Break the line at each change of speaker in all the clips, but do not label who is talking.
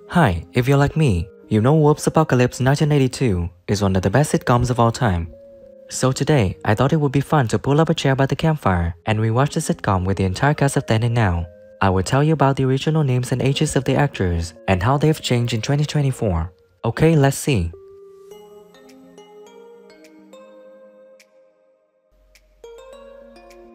Hi, if you're like me, you know Whoops Apocalypse 1982 is one of the best sitcoms of all time. So today, I thought it would be fun to pull up a chair by the campfire and rewatch the sitcom with the entire cast of then and now. I will tell you about the original names and ages of the actors and how they've changed in 2024. Okay, let's see.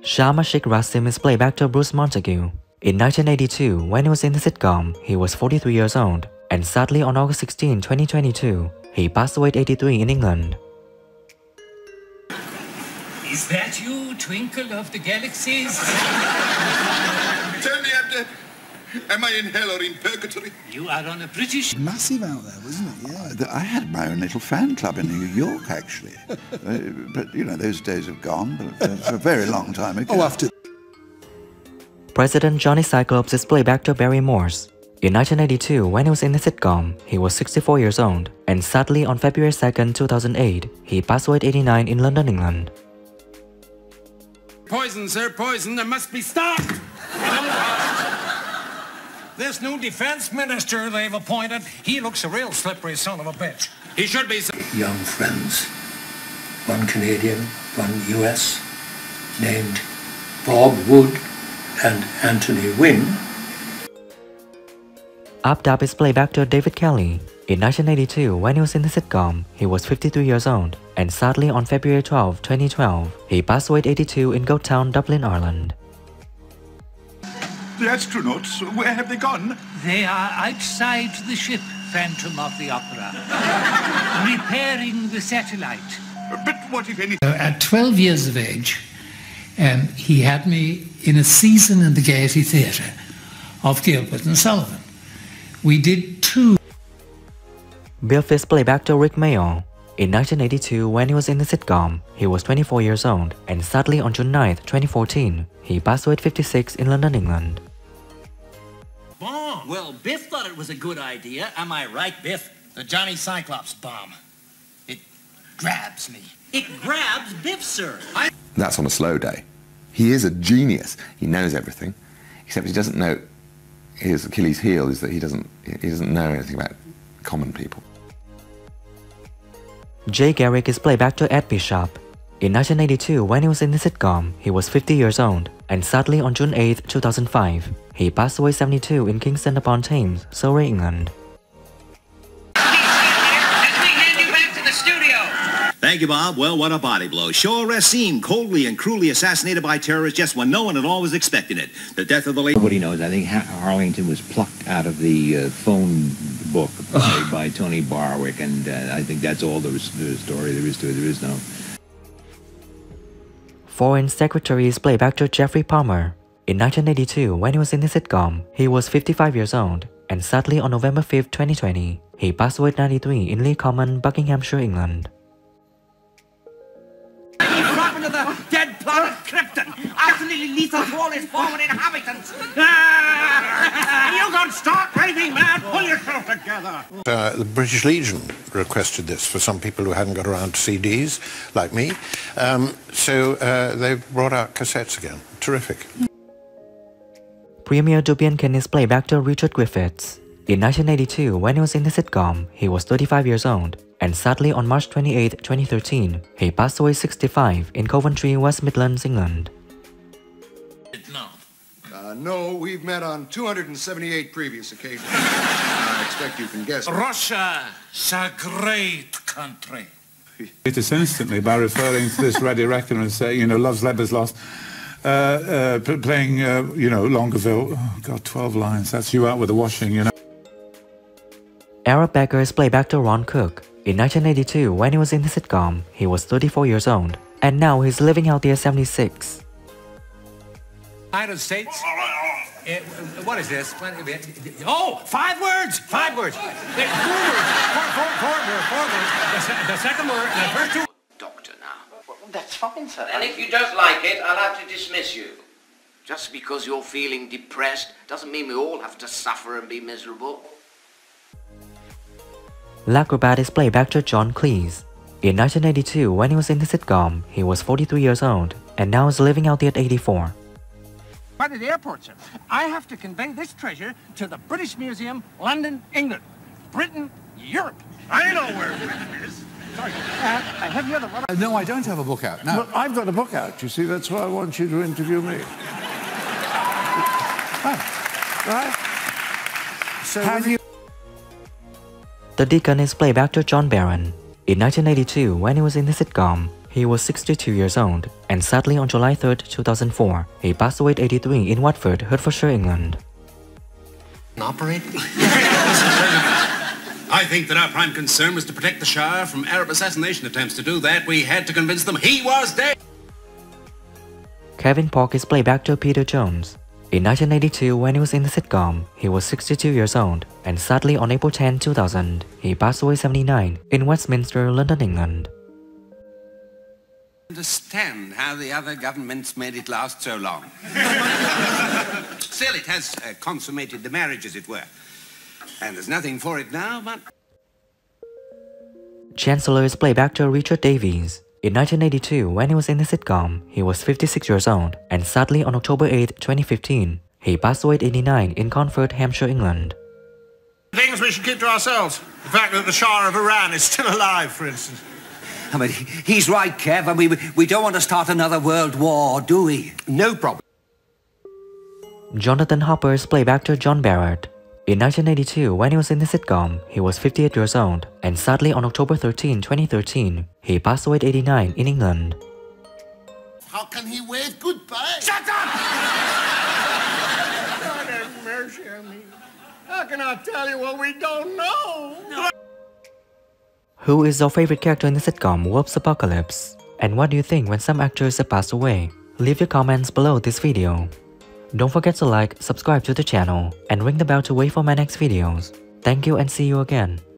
Shamash Shah is played by actor Bruce Montague. In 1982, when he was in the sitcom, he was 43 years old, and sadly on August 16, 2022, he passed away at 83 in England.
Is that you, twinkle of the galaxies?
Tell me, am I in hell or in purgatory?
You are on a British...
Massive out there, wasn't it? Yeah.
I had my own little fan club in New York, actually. But, you know, those days have gone, but for a very long time ago.
Oh, after...
President Johnny Cyclops is played by actor Barry Morse. In 1982, when he was in the sitcom, he was 64 years old, and sadly on February 2, 2008, he passed away at 89 in London, England.
Poison, sir, poison. There must be stopped.
This new defense minister they've appointed, he looks a real slippery son of a bitch.
He should be, sir.
Young friends, one Canadian, one US, named Bob Wood and Anthony Wynne.
Up is played by actor David Kelly. In 1982, when he was in the sitcom, he was 53 years old, and sadly on February 12, 2012, he passed away at 82 in Goattown, Dublin, Ireland.
The astronauts, where have they gone?
They are outside the ship, Phantom of the Opera, repairing the satellite.
But what if any...
At 12 years of age, he had me in a season in the Gaiety Theatre of Gilbert and Sullivan. We did 2.
Biff is played by actor Rick Mayo. In 1982, when he was in the sitcom, he was 24 years old, and sadly on June 9, 2014, he passed away at 56 in London, England.
Bomb! Well, Biff thought it was a good idea. Am I right, Biff?
The Johnny Cyclops bomb. It grabs me.
It grabs Biff, sir.
That's on a slow day. He is a genius. He knows everything, except he doesn't know his Achilles' heel is that he doesn't know anything about common people.
Garrick is played by actor Ed Bishop. In 1982, when he was in the sitcom, he was 50 years old, and sadly on June 8, 2005, he passed away 72 in Kingston upon Thames, Surrey, England.
Thank you, Bob. Well, what a body blow. Sure Racine, coldly and cruelly assassinated by terrorists just when no one at all was expecting it. The death of the late...
Nobody knows. I think Arlington was plucked out of the phone book by Tony Barwick, and I think that's all there is to the story. There is to it. There is no...
Foreign Secretary is played by actor Jeffrey Palmer. In 1982, when he was in the sitcom, he was 55 years old, and sadly on November 5, 2020, he passed away at 93 in Lee Common, Buckinghamshire, England.
To the dead planet Krypton, absolutely lethal to all its former inhabitants.
You got stark raving mad. Pull yourself together.
The British Legion requested this for some people who hadn't got around to CDs, like me. So they brought out cassettes again. Terrific.
Premier Duan Kennis played by actor Richard Griffiths. In 1982, when he was in the sitcom, he was 35 years old, and sadly on March 28, 2013, he passed away 65 in Coventry, West Midlands, England.
No, we've met on 278 previous occasions. I expect you can guess.
Russia's a great country.
It is instantly by referring to this ready reckoner and saying, you know, love's labour's lost. Playing, you know, Longueville. Oh, God, 12 lines. That's you out with the washing, you know.
Becker is played by actor Ron Cook. In 1982, when he was in the sitcom, he was 34 years old, and now he's living healthy at 76.
United States. What is this? Oh, 5 words! 5 words! 4 words! The second word, the first 2...
Doctor, now. Well, that's fine, sir. And if you don't like it, I'll have to dismiss you. Just because you're feeling depressed doesn't mean we all have to suffer and be miserable.
L'acrobat is played by actor John Cleese. In 1982, when he was in the sitcom, he was 43 years old, and now is living healthy at 84.
Right at the airport, sir. I have to convey this treasure to the British Museum, London, England. Britain, Europe. I know where Britain is. Sorry. I have the other one.
No, I don't have a book out. No.
Well, I've got a book out, you see. That's why I want you to interview me. Right? So have you...
The Deacon is played by actor John Barron. In 1982, when he was in the sitcom, he was 62 years old, and sadly on July 3, 2004, he passed away at 83 in Watford, Hertfordshire, England.
Operate? I think that our prime concern was to protect the Shah from Arab assassination attempts. To do that, we had to convince them he was dead.
Kevin Polk is played by actor Peter Jones. In 1982, when he was in the sitcom, he was 62 years old, and sadly on April 10, 2000, he passed away 79 in Westminster, London, England.
Understand how the other governments made it last so long. Still, it has consummated the marriage, as it were. And there's nothing for it now but...
Chancellor is played by actor Richard Davies. In 1982, when he was in the sitcom, he was 56 years old, and sadly on October 8, 2015, he passed away at 89 in Concord, Hampshire, England.
Things we should keep to ourselves. The fact that the Shah of Iran is still alive, for instance.
I mean, he's right, Kev. I mean, we don't want to start another world war, do we? No problem.
Jonathan Hopper is played by actor John Barrett. In 1982, when he was in the sitcom, he was 58 years old, and sadly on October 13, 2013, he passed away at 89 in England.
How can he wave goodbye? Shut up! God have mercy on me. How can I tell you what we don't know?
Who is your favorite character in the sitcom Whoops Apocalypse? And what do you think when some actors have passed away? Leave your comments below this video. Don't forget to like, subscribe to the channel, and ring the bell to wait for my next videos. Thank you and see you again.